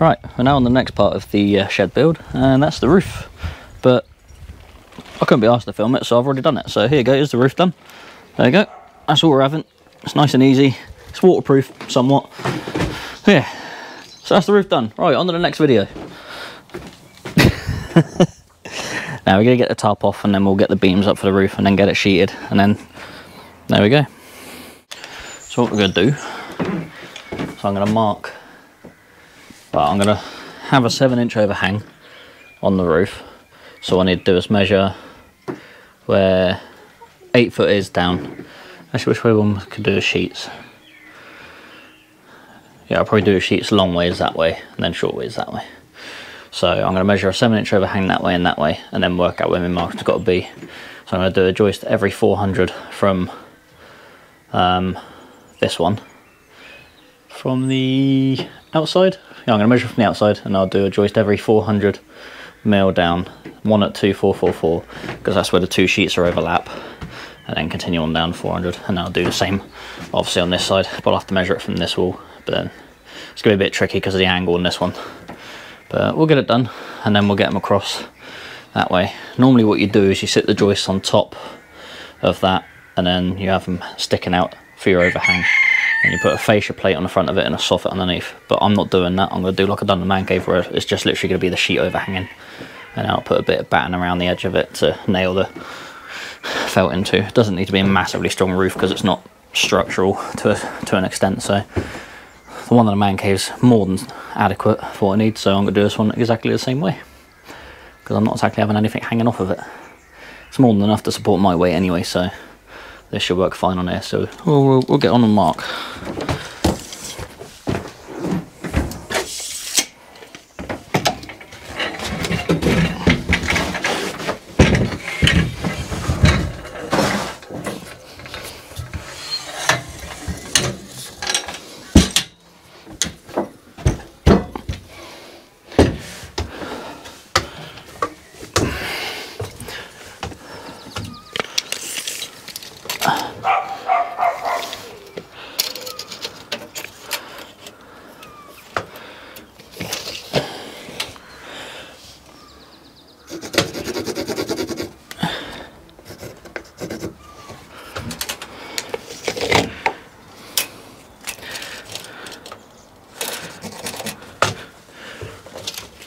Right, we're now on the next part of the shed build, and that's the roof. But I couldn't be asked to film it, so I've already done it. So here you go, here's the roof done. There you go, that's all we're having. It's nice and easy. It's waterproof, somewhat. Yeah, so that's the roof done. Right, on to the next video. Now we're going to get the top off, and then we'll get the beams up for the roof, and then get it sheeted, and then there we go. So what we're going to do, so I'm going to mark, well, I'm going to have a 7-inch overhang on the roof. So what I need to do is measure where 8 foot is down. Actually, which way one could do the sheets? Yeah, I'll probably do the sheets long ways that way, and then short ways that way. So I'm going to measure a 7-inch overhang that way, and then work out where my mark's got to be. So I'm going to do a joist every 400 from this one. From the outside? Yeah, I'm going to measure from the outside, and I'll do a joist every 400 mil down, one at 2444, because that's where the two sheets are overlap, and then continue on down 400, and I'll do the same obviously on this side, but I'll have to measure it from this wall, but then it's going to be a bit tricky because of the angle on this one. But we'll get it done, and then we'll get them across that way. Normally what you do is you sit the joists on top of that, and then you have them sticking out for your overhang, and you put a fascia plate on the front of it and a soffit underneath. But I'm not doing that. I'm going to do like I've done in the man cave, where it's just literally going to be the sheet overhanging, and I'll put a bit of batten around the edge of it to nail the felt into. It doesn't need to be a massively strong roof because it's not structural to an extent, so the one in the man cave's more than adequate for what I need. So I'm going to do this one exactly the same way, because I'm not exactly having anything hanging off of it. It's more than enough to support my weight anyway, so this should work fine on here. So we'll get on and mark.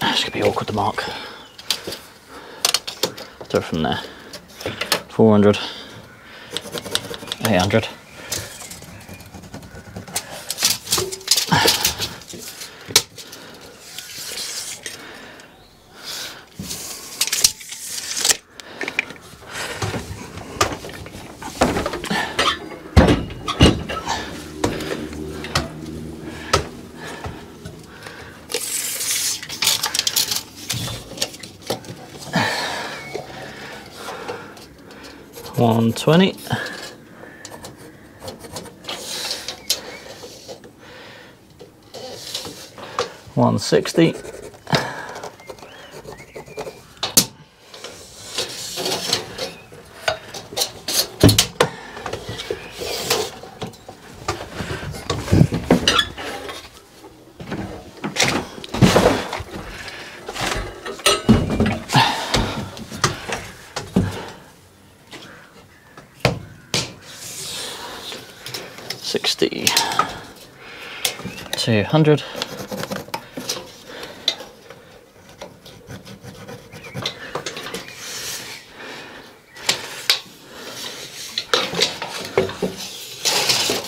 It's going to be awkward to mark. Do it from there. 400, 800. $120. $160. $60. $200.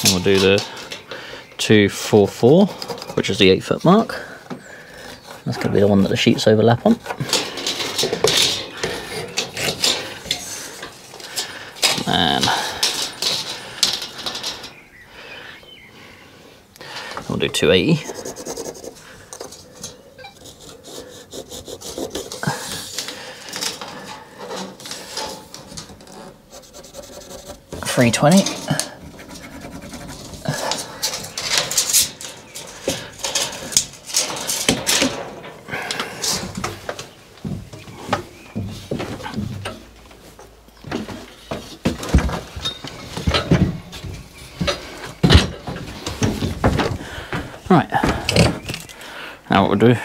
And we'll do the 244, which is the 8 foot mark. That's going to be the one that the sheets overlap on. And we'll do 280. $320. Right, now what we'll do.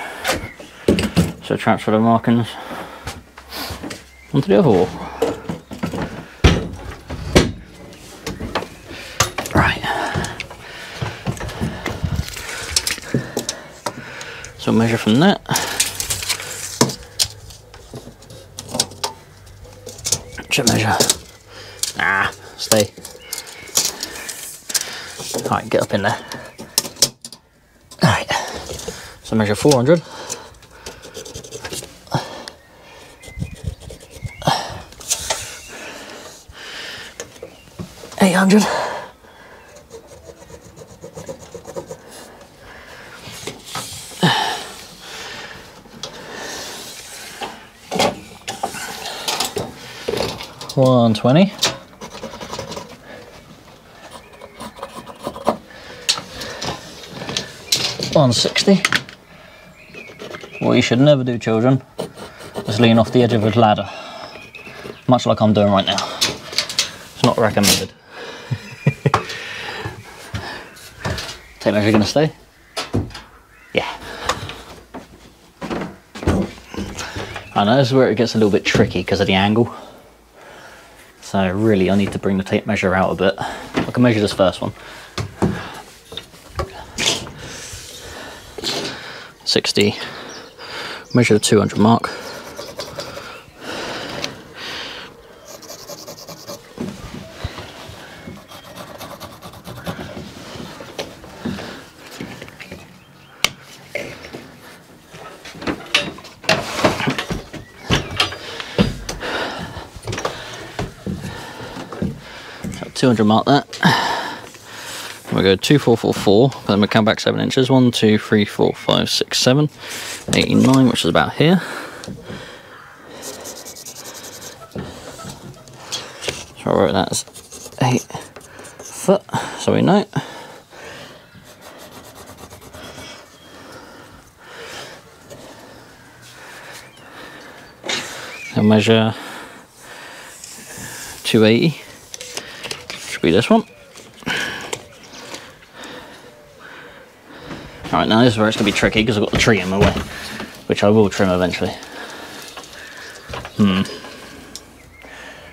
So transfer the markings onto the other wall. Right. So measure from that. Should measure. Ah, stay. Alright, get up in there. Alright. So measure 400. $800. $120. $160. What you should never do, children, is lean off the edge of a ladder, much like I'm doing right now. It's not recommended. Tape measure gonna stay? Yeah. I know this is where it gets a little bit tricky because of the angle. So really I need to bring the tape measure out a bit. I can measure this first one. 60. Measure the 200 mark. So 200 mark that. We go 2444, but then we come back 7 inches. 1, 2, 3, 4, 5, 6, 7, 89, which is about here. So I wrote that as 8 foot, so we know. I'll measure 280, should be this one. Alright, now this is where it's going to be tricky because I've got the tree in my way, which I will trim eventually.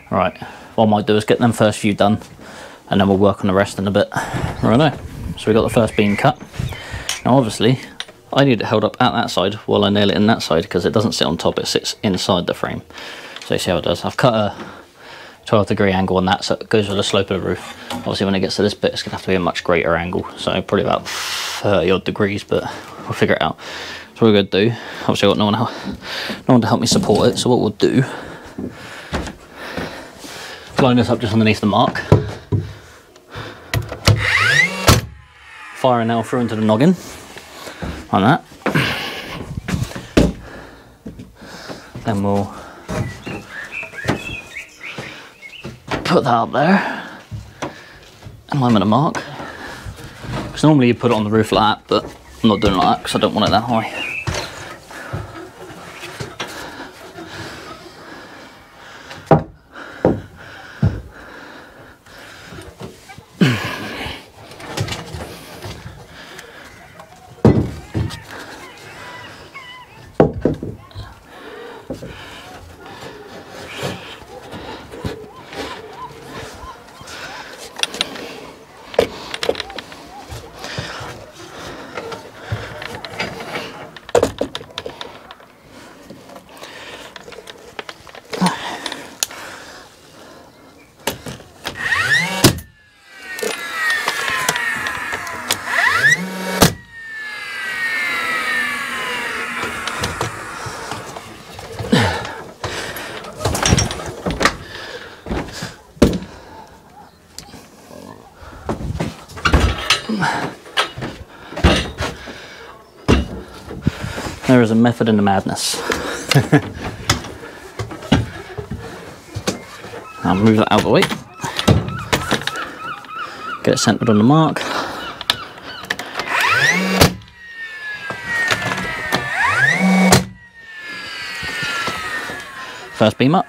Right, what I might do is get them first few done and then we'll work on the rest in a bit. Righto, so we got the first beam cut. Now obviously, I need it held up at that side while I nail it in that side because it doesn't sit on top, it sits inside the frame. So you see how it does. I've cut a 12-degree angle on that so it goes with the slope of the roof. Obviously when it gets to this bit it's going to have to be a much greater angle, so probably about 30 odd degrees, but we'll figure it out. So what we're going to do, obviously I've got no one to help me support it, so what we'll do, line this up just underneath the mark, fire a nail through into the noggin, like that, then we'll put that up there and line with a mark. Because normally you put it on the roof like that, but I'm not doing it like that because I don't want it that high. There is a method in the madness. I'll move that out of the way. Get it centered on the mark. First beam up.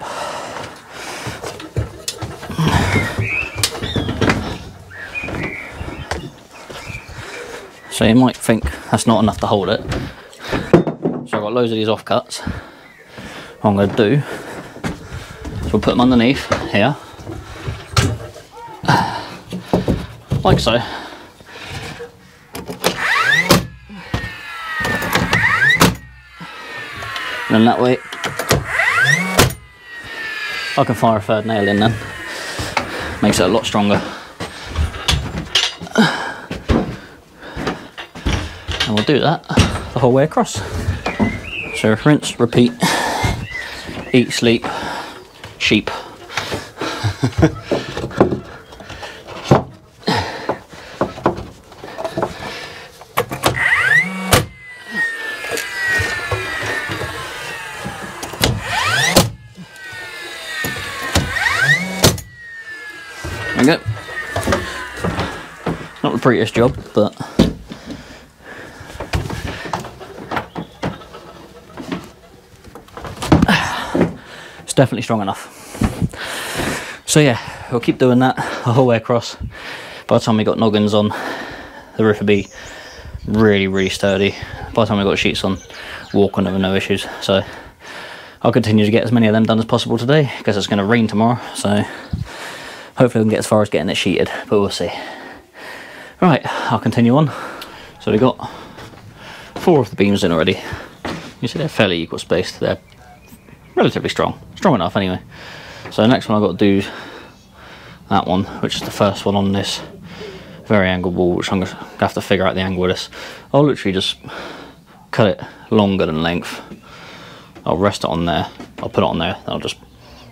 So you might think that's not enough to hold it. got loads of these offcuts. What I'm going to do is we'll put them underneath here, like so. And then that way I can fire a third nail in then. Makes it a lot stronger. And we'll do that the whole way across. So rinse, repeat, eat, sleep, sheep. There we go. Not the prettiest job, but it's definitely strong enough. So yeah, we'll keep doing that the whole way across. By the time we got noggins on, the roof will be really sturdy. By the time we got sheets on, walk on them with no issues. So I'll continue to get as many of them done as possible today, because it's going to rain tomorrow. So hopefully we can get as far as getting it sheeted, but we'll see. Right, I'll continue on. So we've got 4 of the beams in already. You see they're fairly equal spaced. They're relatively strong enough anyway. So the next one I've got to do that one, which is the first one on this very angled wall, which I'm going to have to figure out the angle of this. I'll literally just cut it longer than length. I'll rest it on there, I'll put it on there, then I'll just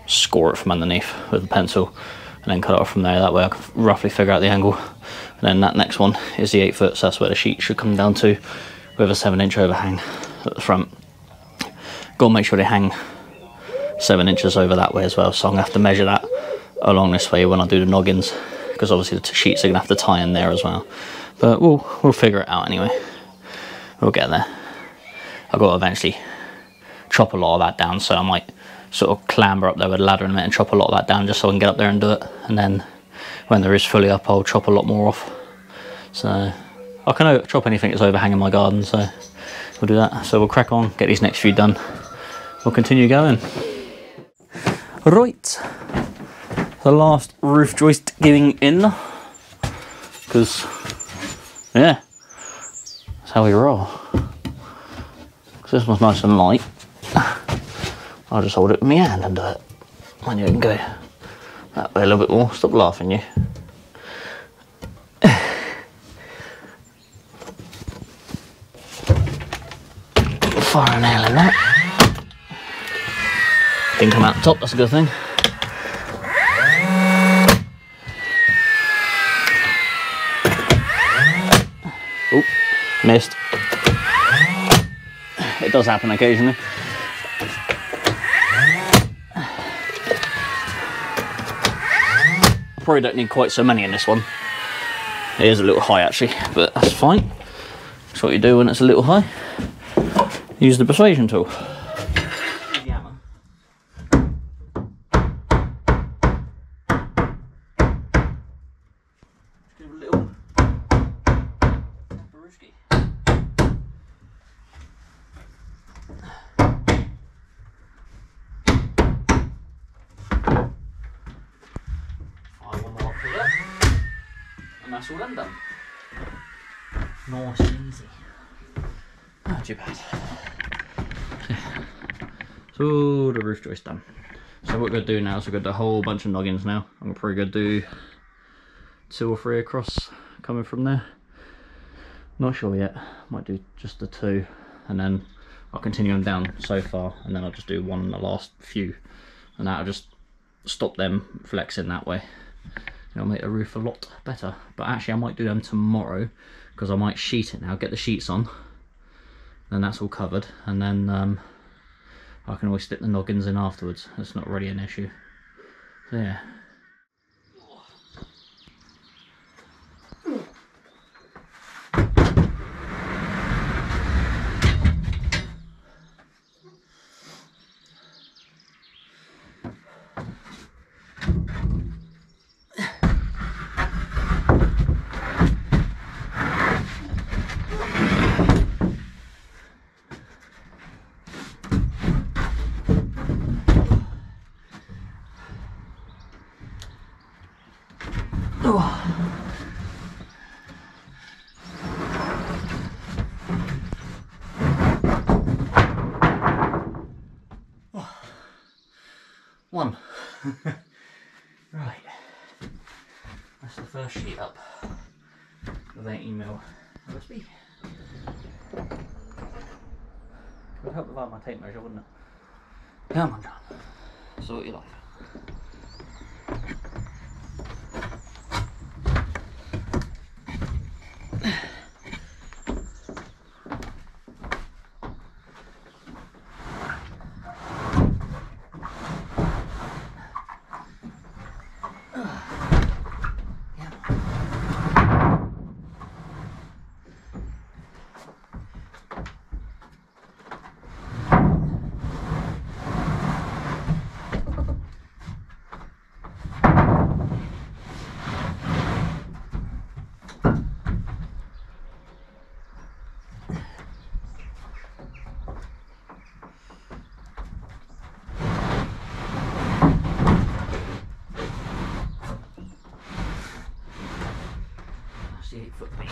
score it from underneath with a pencil and then cut it off from there. That way I can roughly figure out the angle. And then that next one is the 8 foot, so that's where the sheet should come down to, with a 7-inch overhang at the front. Got to make sure they hang 7 inches over that way as well, so I'm going to have to measure that along this way when I do the noggins, because obviously the sheets are going to have to tie in there as well. But we'll figure it out anyway. We'll get there. I've got to eventually chop a lot of that down, so I might sort of clamber up there with a ladder in a minute and chop a lot of that down just so I can get up there and do it. And then when the roof's fully up, I'll chop a lot more off. So I can chop anything that's overhanging my garden, so we'll do that. So we'll crack on, get these next few done. We'll continue going. Right, the last roof joist giving in, because yeah, that's how we roll. Because this one's nice and light, I'll just hold it with my hand and do it. And you can go that way a little bit more. Stop laughing, you. Fire a nail in that. Didn't come out the top, that's a good thing. Oh, missed. It does happen occasionally. Probably don't need quite so many in this one. It is a little high actually, but that's fine. That's what you do when it's a little high. Use the persuasion tool. And that's all I'm done. Nice and easy. Not too bad. So the roof joist done. So what we're going to do now is we're going to do a whole bunch of noggins now. I'm probably going to do 2 or 3 across coming from there. Not sure yet. Might do just the 2 and then I'll continue them down so far and then I'll just do 1 in the last few. And that'll just stop them flexing that way. It'll make the roof a lot better. But actually I might do them tomorrow because I might sheet it now, get the sheets on, then that's all covered, and then I can always stick the noggins in afterwards. That's not really an issue. So yeah. Right, that's the first sheet up with 18mm USB. Would help without my tape measure, wouldn't it? Come on, John. Sort your life. That's the 8-foot beam.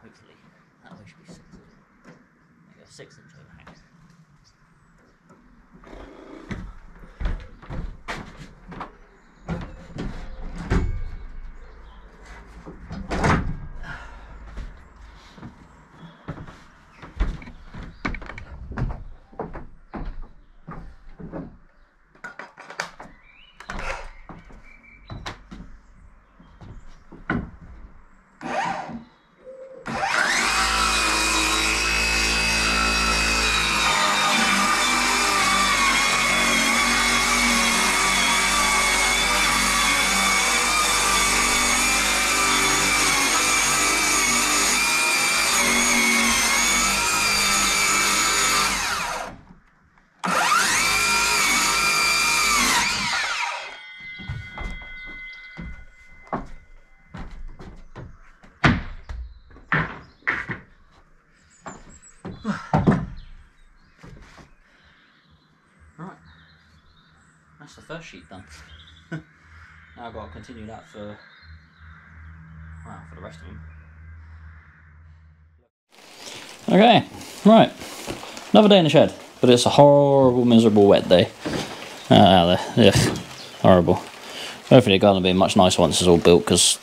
Hopefully, that way should be 6. Maybe a 6-inch overhang. Right, that's the first sheet done. Now I've got to continue that for, well, for the rest of them. Okay, right, another day in the shed, but it's a horrible, miserable wet day. Horrible. Hopefully the garden will be much nicer once it's all built, because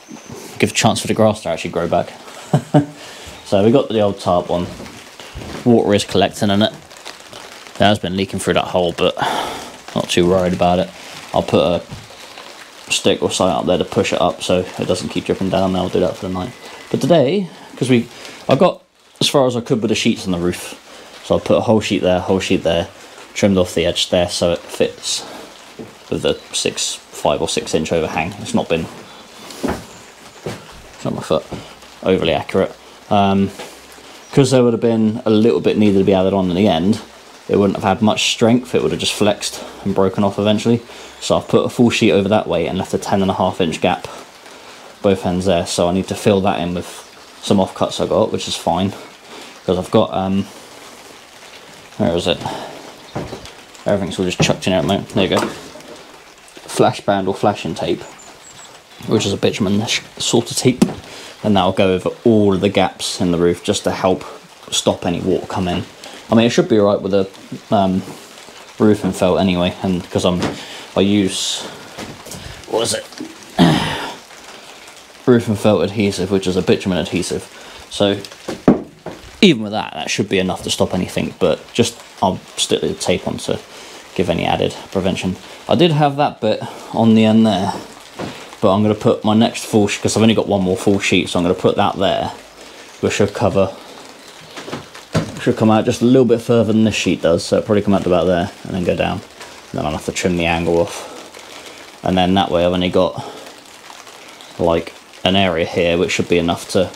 give a chance for the grass to actually grow back. So we got the old tarp on. Water is collecting in it. It has been leaking through that hole, but not too worried about it. I'll put a stick or something up there to push it up so it doesn't keep dripping down. I'll do that for the night. But today, because I got as far as I could with the sheets on the roof, so I put a whole sheet there, trimmed off the edge there so it fits with the 5 or 6 inch overhang. It's not been, it's not my foot, overly accurate. Because there would have been a little bit needed to be added on in the end, it wouldn't have had much strength, it would have just flexed and broken off eventually. So I've put a full sheet over that way and left a 10.5 inch gap both ends there, so I need to fill that in with some offcuts I got, which is fine, because I've got, where is it? Everything's all just chucked in there at the moment. There you go. flash band or flashing tape, which is a bitumen sort of tape, and that'll go over all of the gaps in the roof just to help stop any water coming. I mean, it should be alright with the roofing felt anyway, and because I use, what is it, roofing felt adhesive, which is a bitumen adhesive, so even with that, that should be enough to stop anything, but just I'll stick the tape on to give any added prevention. I did have that bit on the end there, but I'm going to put my next full sheet, because I've only got one more full sheet, so I'm going to put that there, which should cover, should come out just a little bit further than this sheet does, so it'll probably come out to about there, and then go down, and then I'll have to trim the angle off, and then that way I've only got like an area here, which should be enough to,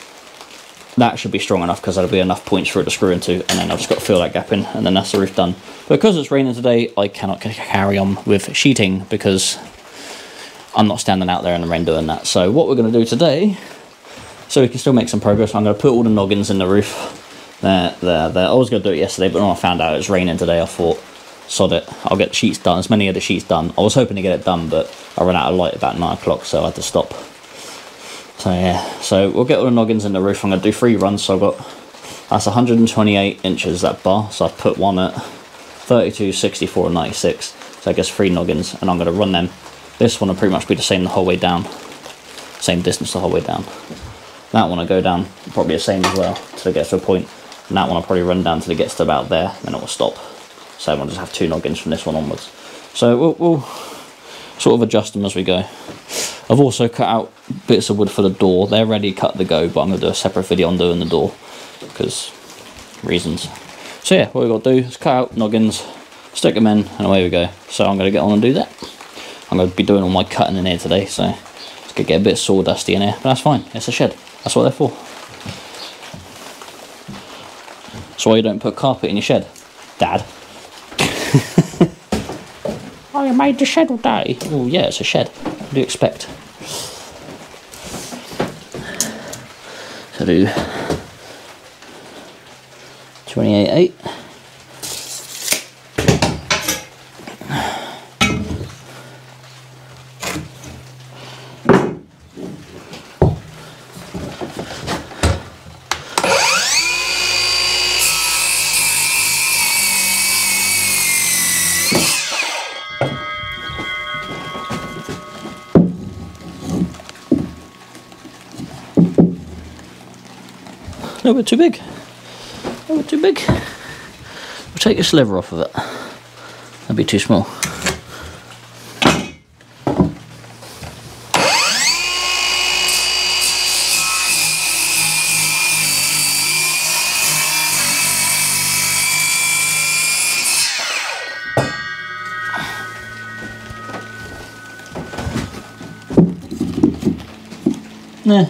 that should be strong enough because that'll be enough points for it to screw into, and then I've just got to fill that gap in, and then that's the roof done. Because it's raining today, I cannot carry on with sheeting because I'm not standing out there in the rain doing that. So what we're going to do today, so we can still make some progress, I'm going to put all the noggins in the roof. There. I was going to do it yesterday, but when I found out it was raining today, I thought, sod it, I'll get the sheets done, as many of the sheets done. I was hoping to get it done, but I ran out of light about 9 o'clock, so I had to stop. So yeah, so we'll get all the noggins in the roof. I'm going to do 3 runs, so I've got, that's 128 inches, that bar, so I've put one at 32, 64 and 96, so I guess 3 noggins, and I'm going to run them. This one will pretty much be the same the whole way down, same distance the whole way down. That one will go down probably the same as well, till it gets to a point, and that one will probably run down till it gets to about there, then it will stop. So we'll just have 2 noggins from this one onwards. So we'll sort of adjust them as we go. I've also cut out bits of wood for the door. They're ready cut to go, but I'm going to do a separate video on doing the door because reasons. So yeah, what we've got to do is cut out noggins, stick them in, and away we go. So I'm going to get on and do that. I'm going to be doing all my cutting in here today, so it's going to get a bit sawdusty in here, but that's fine. It's a shed. That's what they're for. That's why you don't put carpet in your shed, Dad. Oh, you made the shed all day. Oh yeah, it's a shed. What do you expect? So do 28.8. A little bit too big. A little bit too big. We'll take a sliver off of it. That'd be too small.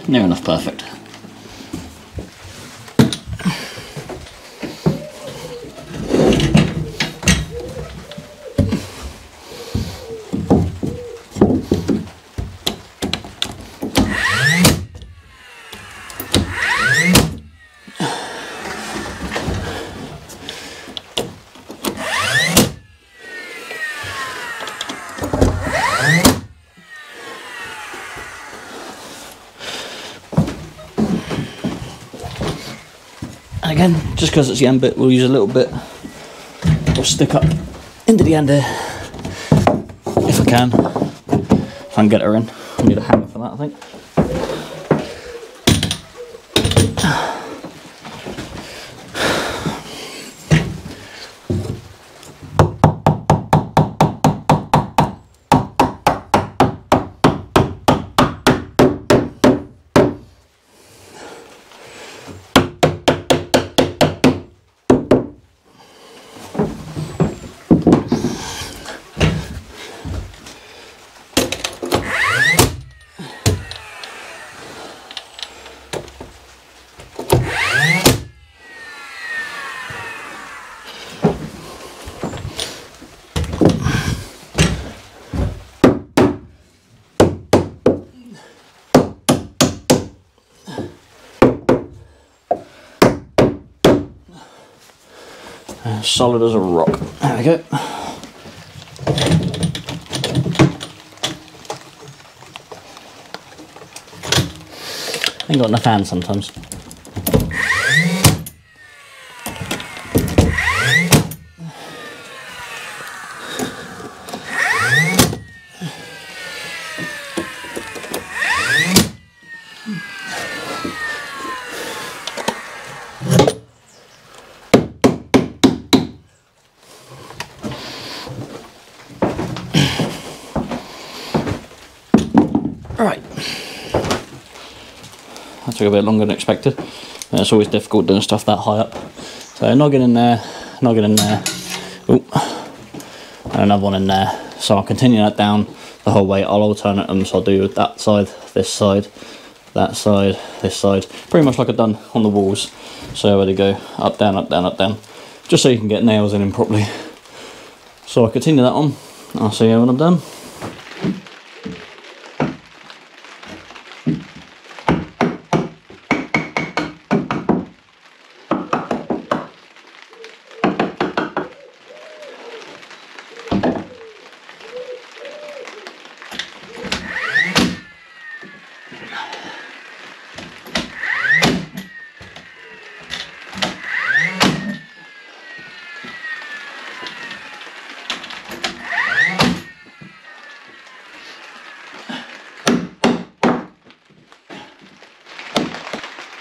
Near enough perfect. And again, just because it's the end bit, we'll use a little bit of stick up into the end here, if I can. If I can get her in. I need a hammer for that, I think. Solid as a rock. There we go. ain't got enough hands sometimes. Right, that took a bit longer than expected. It's always difficult doing stuff that high up. So noggin in there, noggin in there, ooh, and another one in there. So I'll continue that down the whole way. I'll alternate them, so I'll do that side, this side, that side, this side. Pretty much like I've done on the walls. So where they go, up, down, up, down, up, down. Just so you can get nails in them properly. So I'll continue that on. I'll see you when I'm done.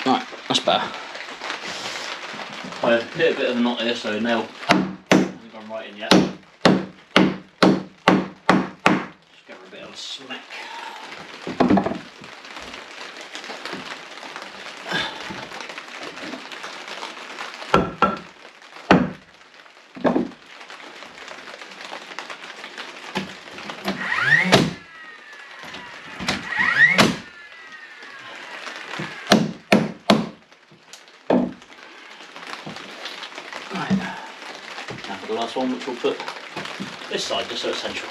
Right, that's better. I hit a bit of a knot here, so nail hasn't gone right in yet. Just give her a bit of a smack. The last one, which we'll put this side just so it's central.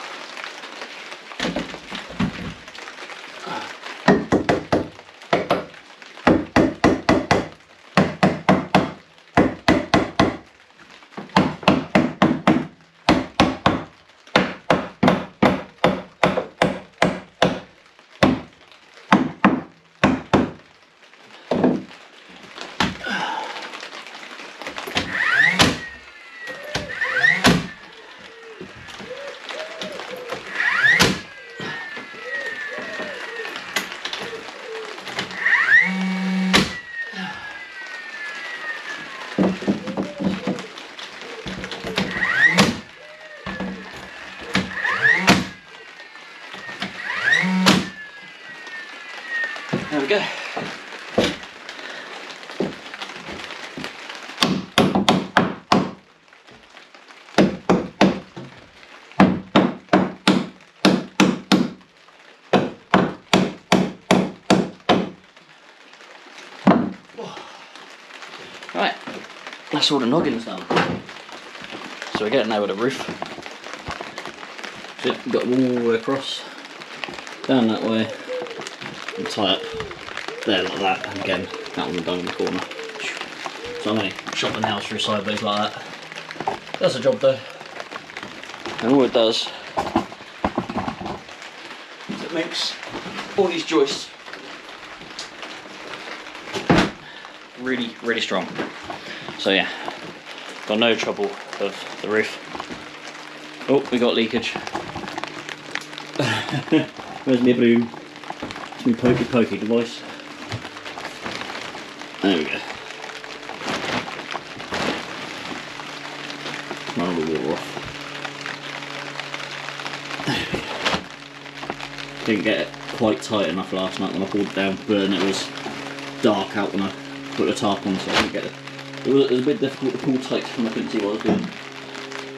There we go. Right, that's all the noggins done. So we're getting over the roof. So we've got them all the way across, down that way, and tie up there like that, and again that one done in the corner. So I'm going to shot the nails through sideways like that. That's the job though. And all it does is it makes all these joists really, really strong. So yeah, got no trouble with the roof. Oh, we got leakage. Where's my broom? It's my pokey device. There we go. Run all the water off. There we go. Didn't get it quite tight enough last night when I pulled it down, but then it was dark out when I put the tarp on, so I didn't get it. It was a bit difficult to pull tight when I couldn't see what I was doing.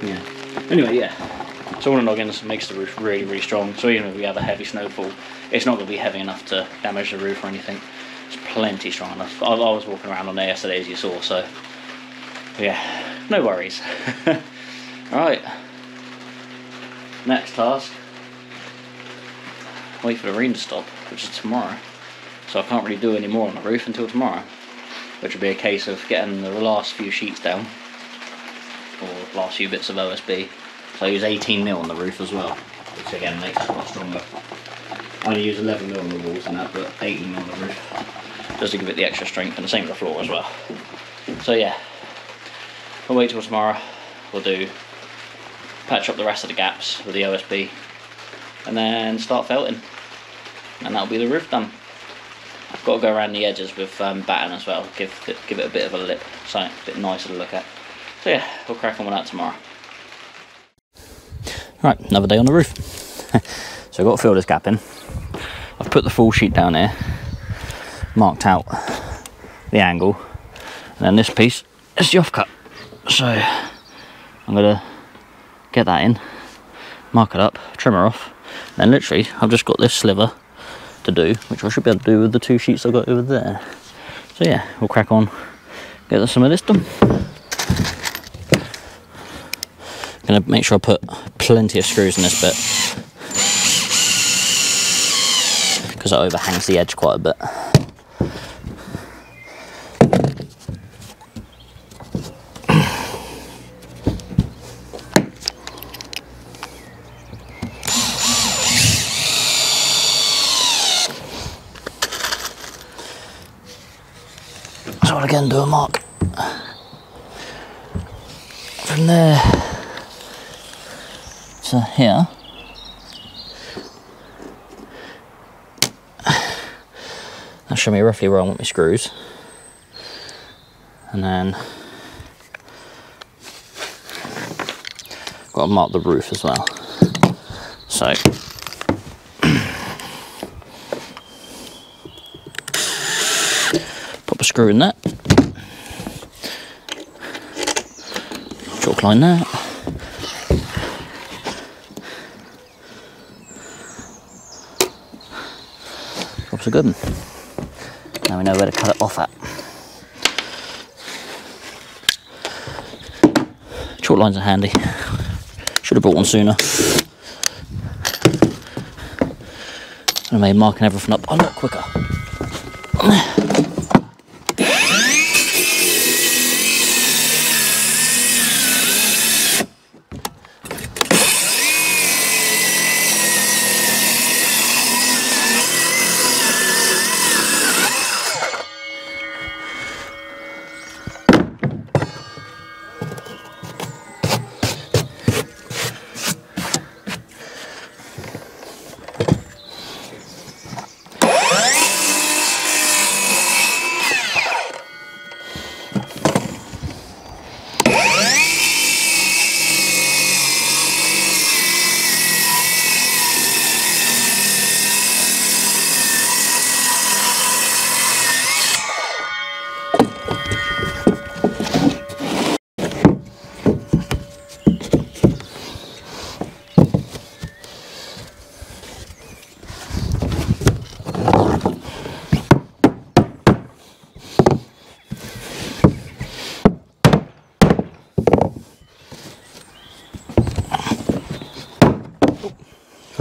Yeah. Anyway, yeah. So all the noggins makes the roof really, really strong. So even if we have a heavy snowfall, it's not going to be heavy enough to damage the roof or anything. It's plenty strong enough. I was walking around on there yesterday, as you saw, so yeah, no worries. Alright. Next task. Wait for the rain to stop, which is tomorrow. So I can't really do any more on the roof until tomorrow, which will be a case of getting the last few sheets down, or last few bits of OSB. So I use 18mm on the roof as well, which again makes it a lot stronger. I only use 11mm on the walls and that, but 18mm on the roof. just to give it the extra strength, and the same with the floor as well. So yeah, we'll wait till tomorrow. We'll patch up the rest of the gaps with the OSB, and then start felting, and that'll be the roof done. I've got to go around the edges with batten as well, give it a bit of a lip, something a bit nicer to look at. So yeah, we'll crack on with that tomorrow. Right, another day on the roof. So I've got to fill this gap in. I've put the full sheet down here, marked out the angle, and then this piece is the offcut. So I'm going to get that in, mark it up, trim her off, and then literally I've just got this sliver to do, which I should be able to do with the 2 sheets I've got over there. So yeah, we'll crack on, get some of this done. Gonna make sure I put plenty of screws in this bit, because it overhangs the edge quite a bit. So I'll again do a mark from there to here. That'll show me roughly where I want my screws, and then got to mark the roof as well. So pop a screw in that, chalk line that. Job's a good one. Now we know where to cut it off at. Chalk lines are handy. Should have brought one sooner. I made marking everything up a lot quicker.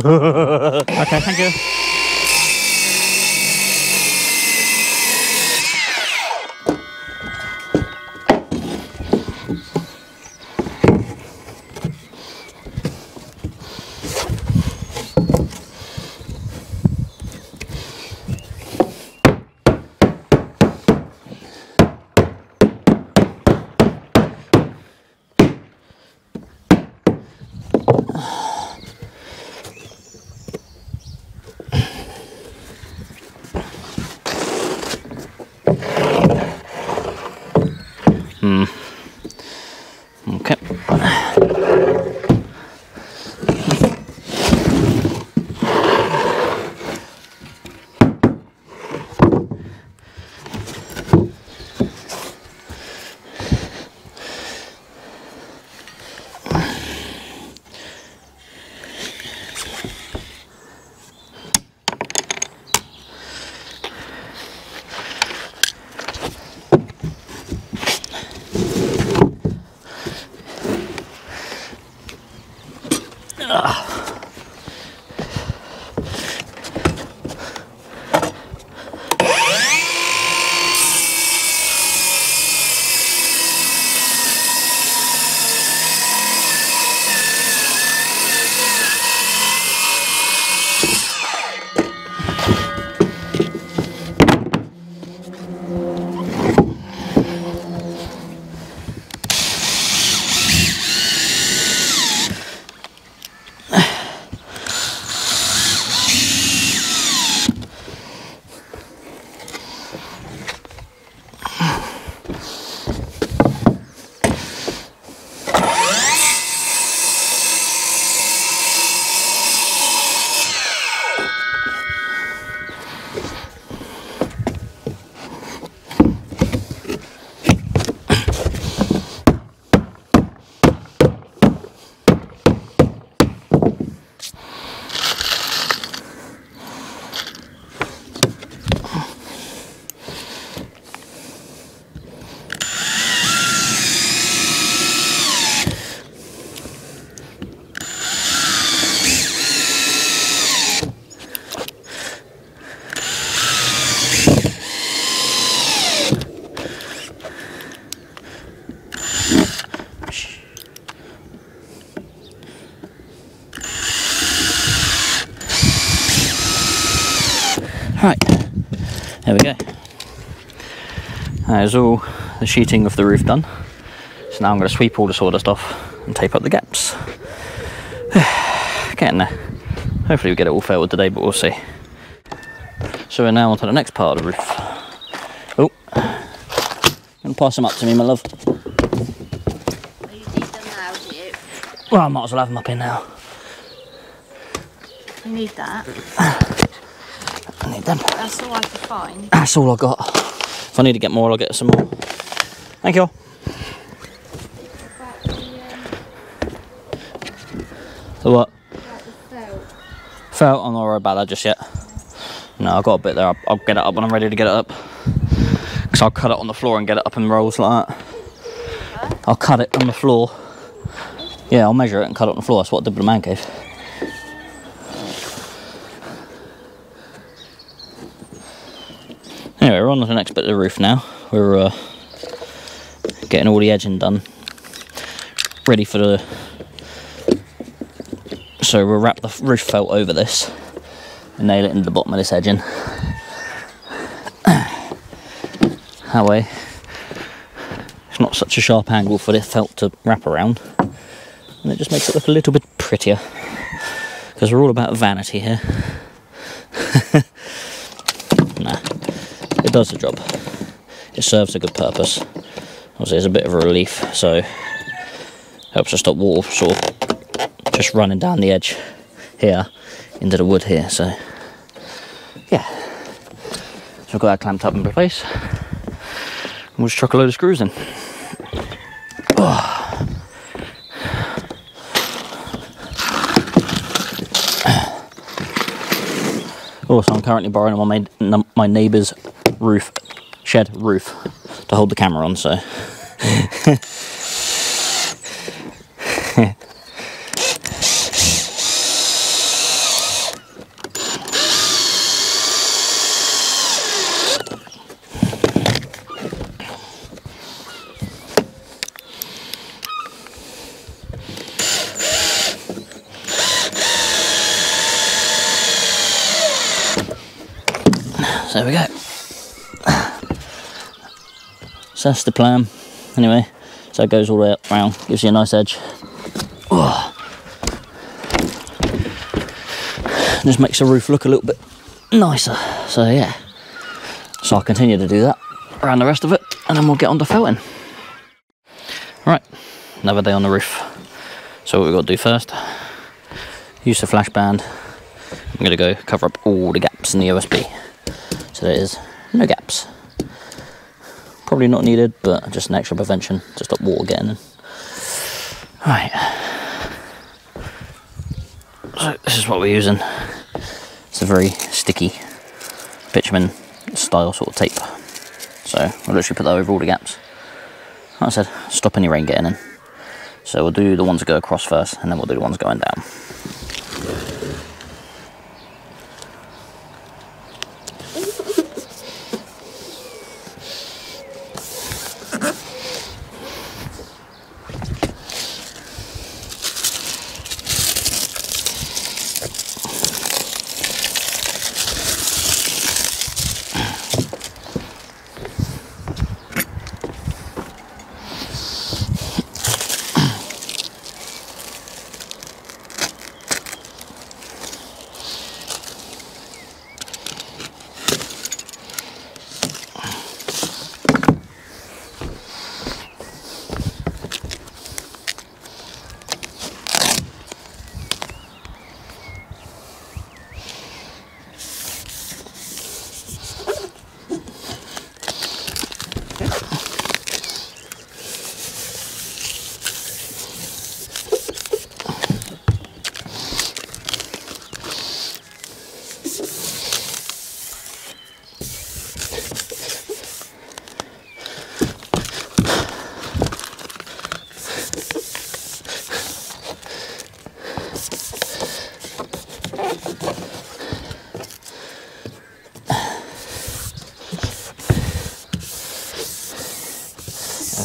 Okay, thank you. Okay. Right, there we go. There's all the sheeting of the roof done. So now I'm going to sweep all the sawdust off and tape up the gaps. Getting there. Hopefully we get it all filled today, but we'll see. So we're now on to the next part of the roof. Oh, going to pass them up to me, my love. Oh, you need them now, do you? Well, I might as well have them up here now. You need that? I need them. That's all I can find. That's all I got. If I need to get more, I'll get some more. Thank you. The what? About the felt. Felt, I'm not worried about that just yet. No, I've got a bit there. I'll get it up when I'm ready to get it up. Because I'll cut it on the floor and get it up in rolls like that. Huh? I'll cut it on the floor. Yeah, I'll measure it and cut it on the floor. That's what I did with the man cave. Anyway, we're on to the next bit of the roof now. We're getting all the edging done. Ready for the... So we'll wrap the roof felt over this and nail it into the bottom of this edging. That way, it's not such a sharp angle for this felt to wrap around. And it just makes it look a little bit prettier. Because we're all about vanity here. Nah, it does the job. It serves a good purpose. Obviously it's a bit of a relief, so helps to stop water sort of just running down the edge here into the wood here. So yeah, so I've got that clamped up in place and we'll just chuck a load of screws in. Also, I'm currently borrowing my neighbour's shed roof to hold the camera on, so there we go. So that's the plan. Anyway, so it goes all the way up round, gives you a nice edge. Just makes the roof look a little bit nicer. So yeah, so I'll continue to do that around the rest of it, and then we'll get on to felting. Right, another day on the roof. So what we've got to do first, use the flash band. I'm going to go cover up all the gaps in the OSB. So there is no gaps. Probably not needed, but just an extra prevention to stop water getting in. Right. So this is what we're using. It's a very sticky bitumen style sort of tape. So we'll literally put that over all the gaps. Like I said, stop any rain getting in. So we'll do the ones that go across first, and then we'll do the ones going down.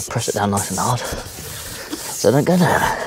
Press it down nice and hard so don't go down.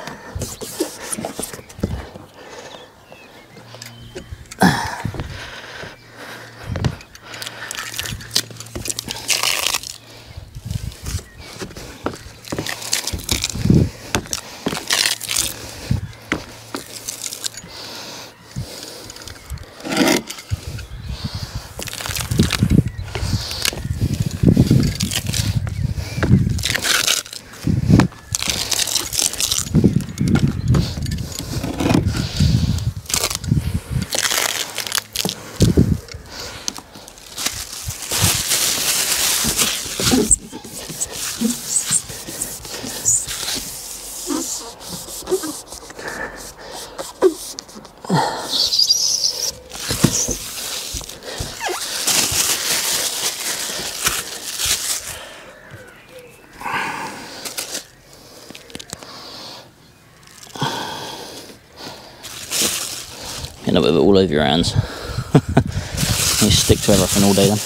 end up with it all over your hands. You stick to everything all day then.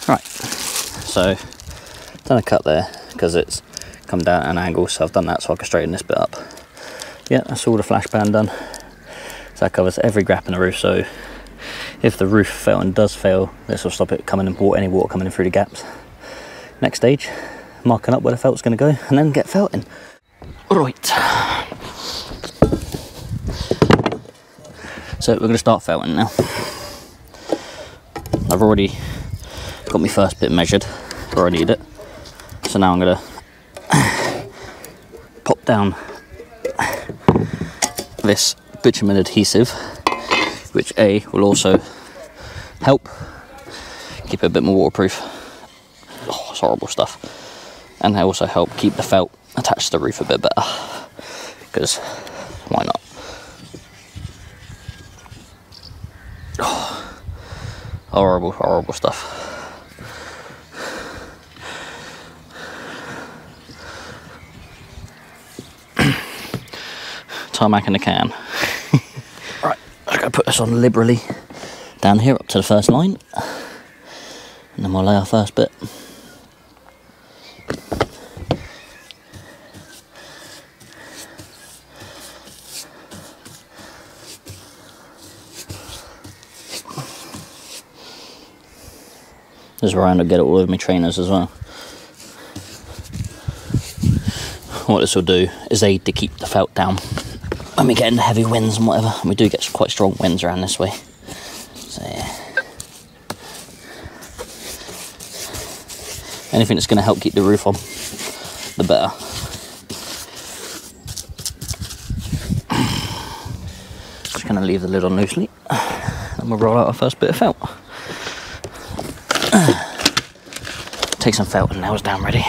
Right, so done a cut there because it's come down at an angle, so I've done that so I can straighten this bit up. Yeah, that's all the flash band done. So that covers every gap in the roof, so if the roof fell and does fail, this will stop it coming in, any water coming in through the gaps. Next stage, marking up where the felt's going to go and then get felting. Right, so we're going to start felting now. I've already got my first bit measured where I need it, so now I'm going to pop down this bitumen adhesive, which will also help keep it a bit more waterproof. Oh, it's horrible stuff. And they also help keep the felt attached to the roof a bit better, because why not? Oh, horrible, horrible stuff. Tarmac in the can. Right, I'm going to put this on liberally down here up to the first line, and then we'll lay our first bit. This is where I end up getting it all over my trainers as well. What this will do is aid to keep the felt down when we get into heavy winds and whatever. And we do get quite strong winds around this way. So yeah. Anything that's going to help keep the roof on, the better. Just going to leave the lid on loosely, and we'll roll out our first bit of felt. Take some felt and nails down ready.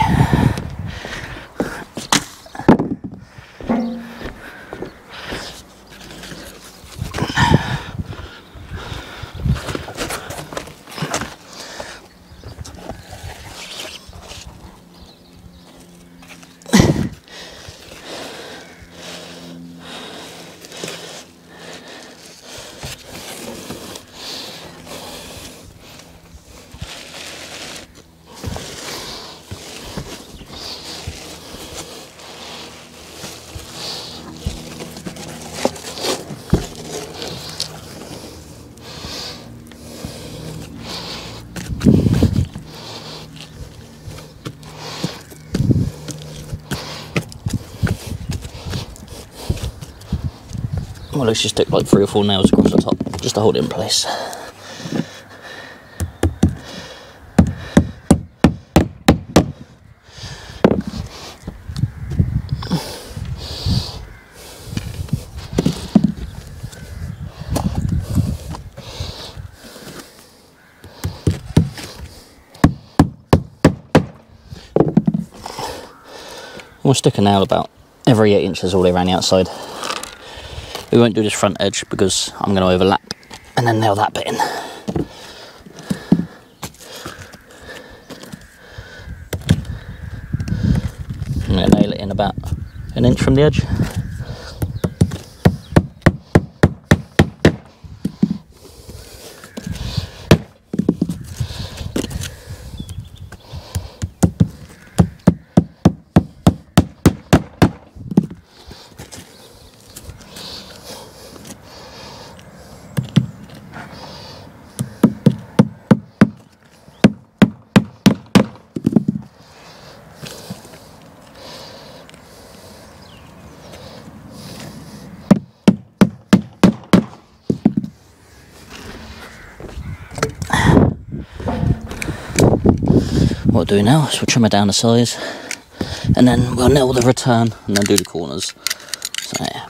Well, let's just stick like 3 or 4 nails across the top just to hold it in place. We'll stick a nail about every 8 inches all the way around the outside. We won't do this front edge because I'm going to overlap and then nail that bit in. I'm going to nail it in about 1 inch from the edge. What we'll do now is we'll trim it down to size, and then we'll nail the return, and then do the corners. So yeah.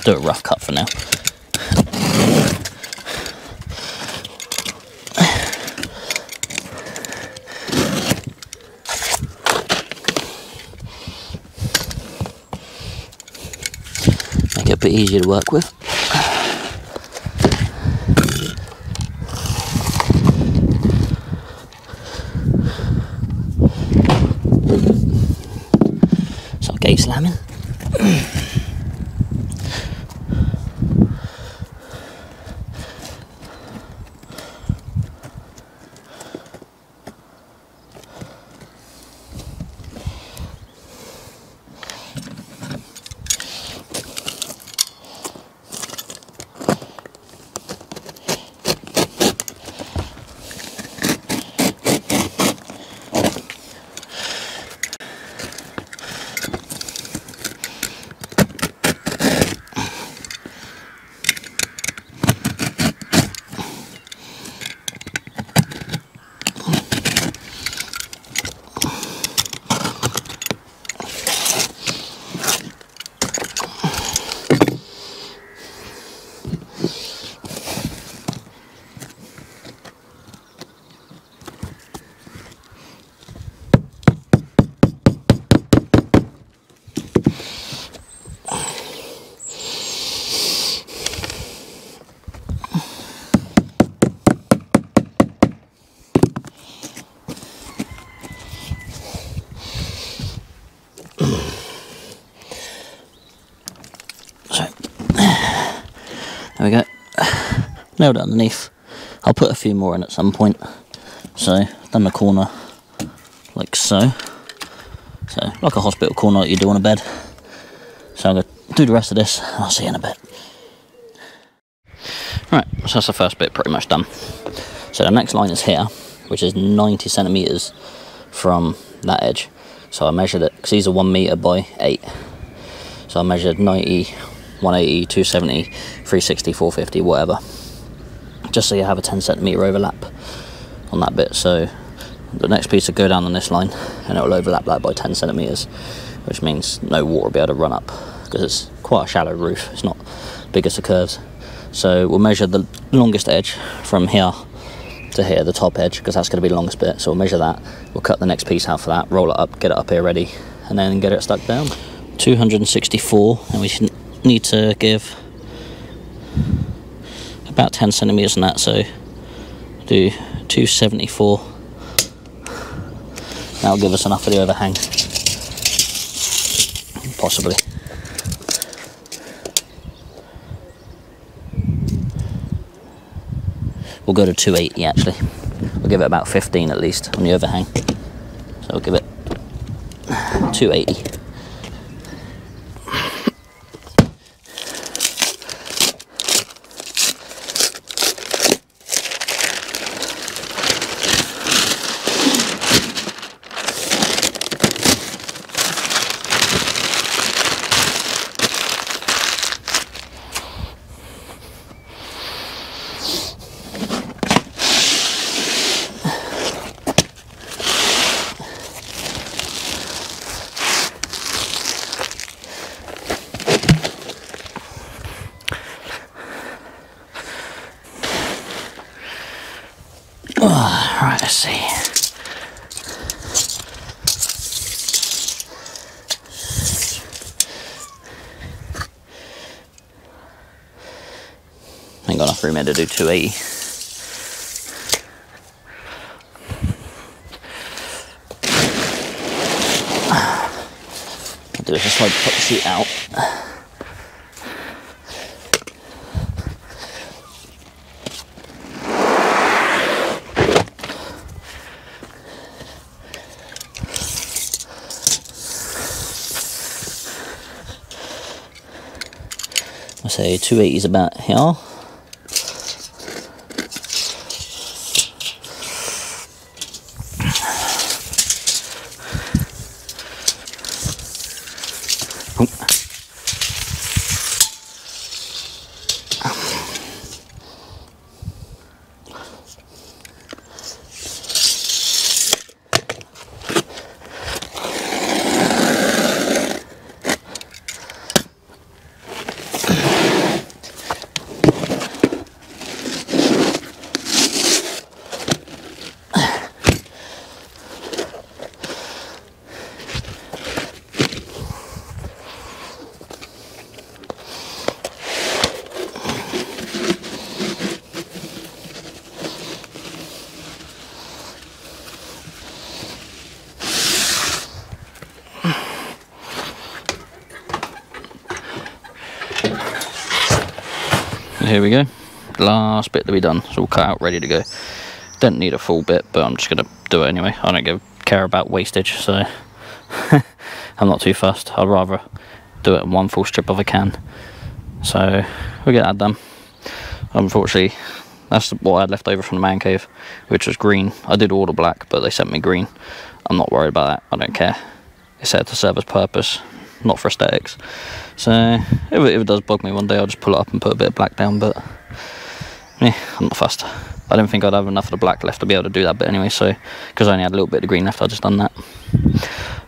Do a rough cut for now. Make it a bit easier to work with. So gate slamming. There we go. Nailed it underneath. I'll put a few more in at some point. So, done the corner like so. So, like a hospital corner that you do on a bed. So I'm going to do the rest of this, and I'll see you in a bit. Right, so that's the first bit pretty much done. So the next line is here, which is 90 centimetres from that edge. So I measured it, because these are 1 metre by 8. So I measured 90, 180, 270, 360, 450, whatever. Just so you have a 10 centimetre overlap on that bit. So the next piece will go down on this line, and it will overlap that by 10 centimetres, which means no water will be able to run up, because it's quite a shallow roof, it's not big as the curves. So we'll measure the longest edge from here to here, the top edge, because that's going to be the longest bit. So we'll measure that, we'll cut the next piece out for that, roll it up, get it up here ready, and then get it stuck down. 264, and we need to give about 10 centimetres on that, so do 274. That'll give us enough for the overhang, possibly. We'll go to 280 actually. We'll give it about 15 at least on the overhang. So we'll give it 280. Right, let's see. Ain't got enough room here to do 280. I'll do is just like put the sheet out. I say 280 is about here. here we go. Last bit to be done. It's all cut out, ready to go. Don't need a full bit, but I'm just gonna do it anyway. I don't care about wastage, so I'm not too fussed. I'd rather do it in one full strip if I can. So we'll get that done. Unfortunately, that's what I had left over from the man cave, which was green. I did order black, but they sent me green. I'm not worried about that. I don't care. It's there to serve its purpose, not for aesthetics. So if it does bug me one day, I'll just pull it up and put a bit of black down, but yeah, I'm not fussed. I didn't think I'd have enough of the black left to be able to do that bit anyway, so because I only had a little bit of green left, I just done that.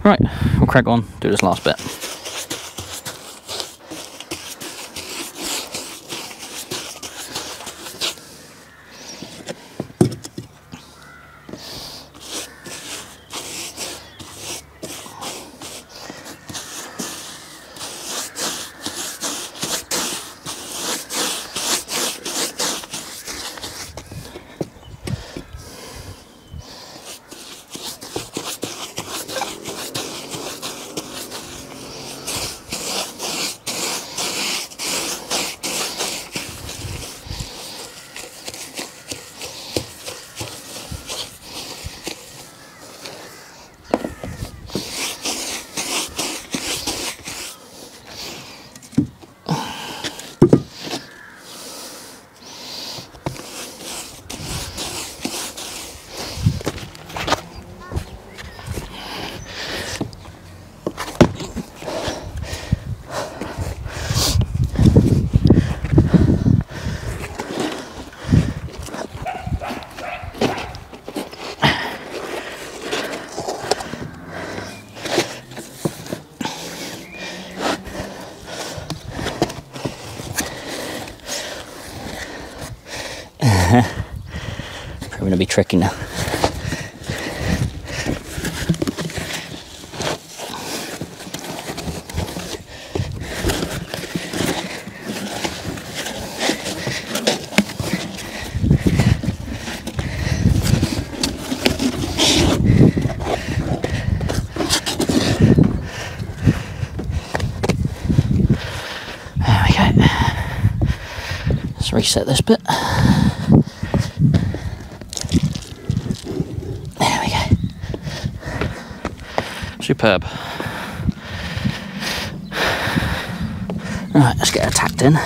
Right, we'll crack on, do this last bit. Probably going to be tricky now. There we go. Let's reset this bit. Superb. Right, let's get her tacked in.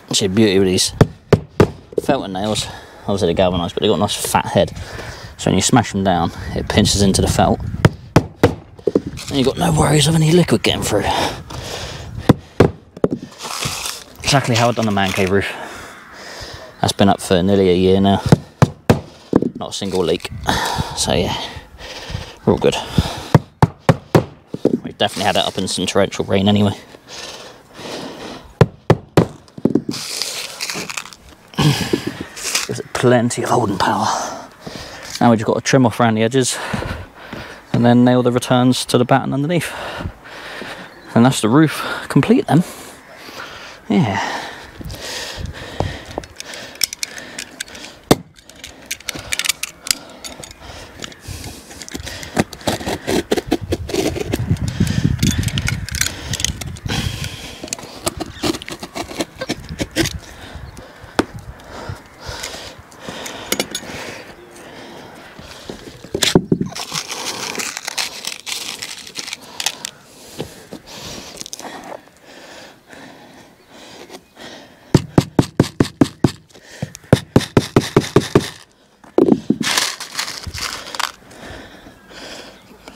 Actually, beauty with these felting nails. Obviously they're galvanised, but they've got a nice fat head. So when you smash them down, it pinches into the felt. And you've got no worries of any liquid getting through. Exactly how I've done the man cave roof. That's been up for nearly a year now. Not a single leak. So yeah, we're all good. We've definitely had it up in some torrential rain anyway. Gives it plenty of holding power. Now we've just got to trim off around the edges and then nail the returns to the batten underneath. And that's the roof complete then. Yeah.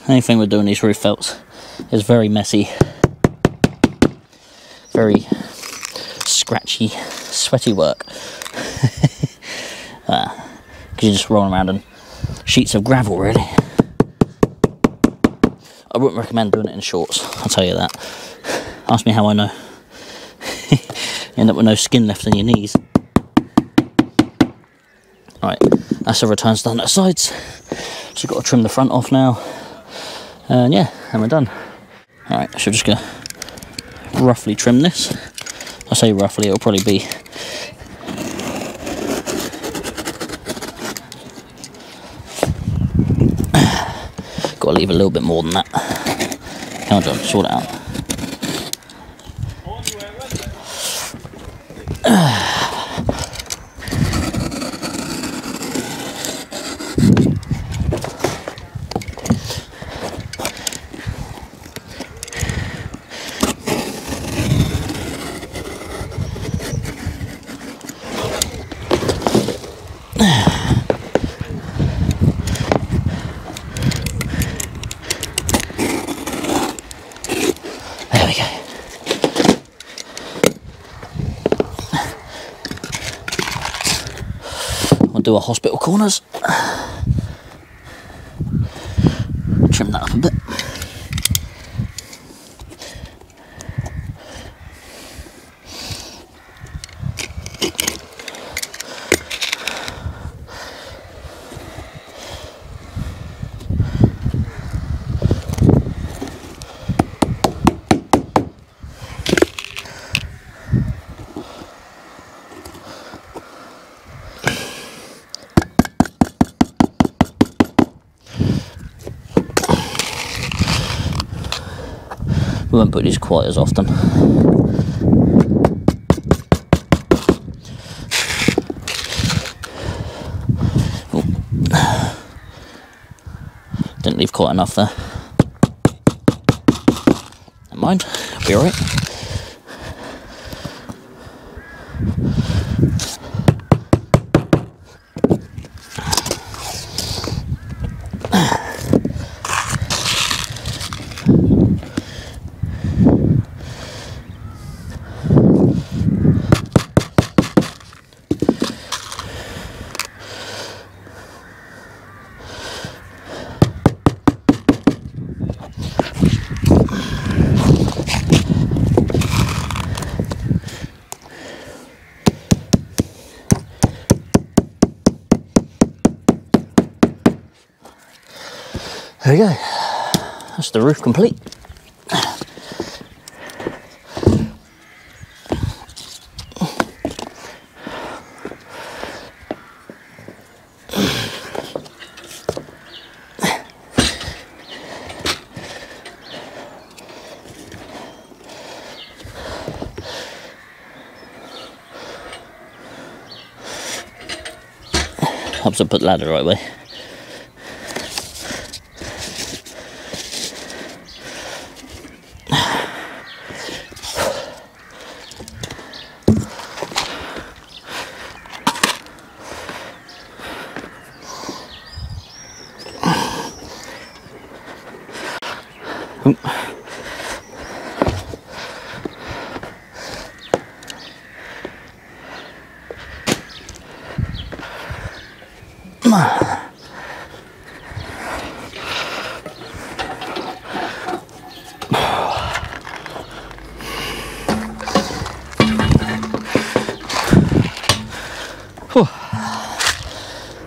Anything we're doing these roof felts is very messy, very scratchy, sweaty work. Because you're just rolling around in sheets of gravel, really. I wouldn't recommend doing it in shorts, I'll tell you that. Ask me how I know. You end up with no skin left in your knees. Alright, that's the returns done at the sides. So we've got to trim the front off now. And yeah, and we're done. Alright, so we're just going to roughly trim this. I say roughly, it'll probably be got to leave a little bit more than that. Come on, John, sort it out. There we go. We'll do our hospital corners. Trim that up a bit. We won't put these quite as often. Ooh. Didn't leave quite enough there. Never mind, it'll be alright. There we go, that's the roof complete. Helps to put the ladder the right way.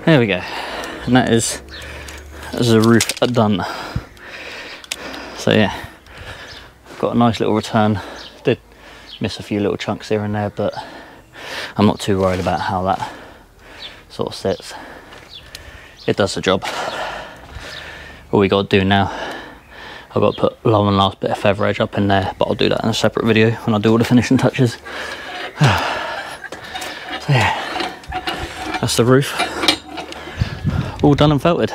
There we go, and that is the roof done. So yeah, got a nice little return. Did miss a few little chunks here and there, but I'm not too worried about how that sort of sits. It does the job. All we got to do now, I've got to put one last bit of feather edge up in there, but I'll do that in a separate video when I do all the finishing touches. So yeah, that's the roof. All done and felted.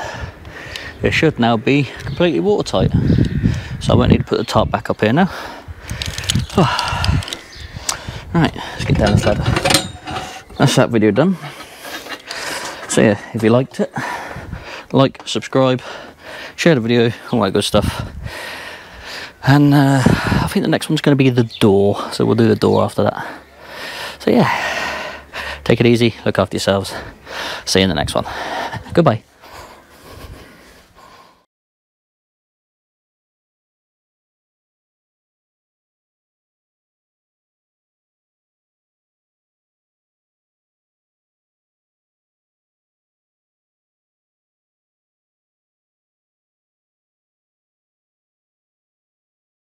It should now be completely watertight, so I won't need to put the tarp back up here now. Right, let's get down this ladder. That's that video done. So yeah, if you liked it, like, subscribe, share the video, all that good stuff. And I think the next one's going to be the door, so we'll do the door after that. So yeah, take it easy, look after yourselves. See you in the next one. Goodbye.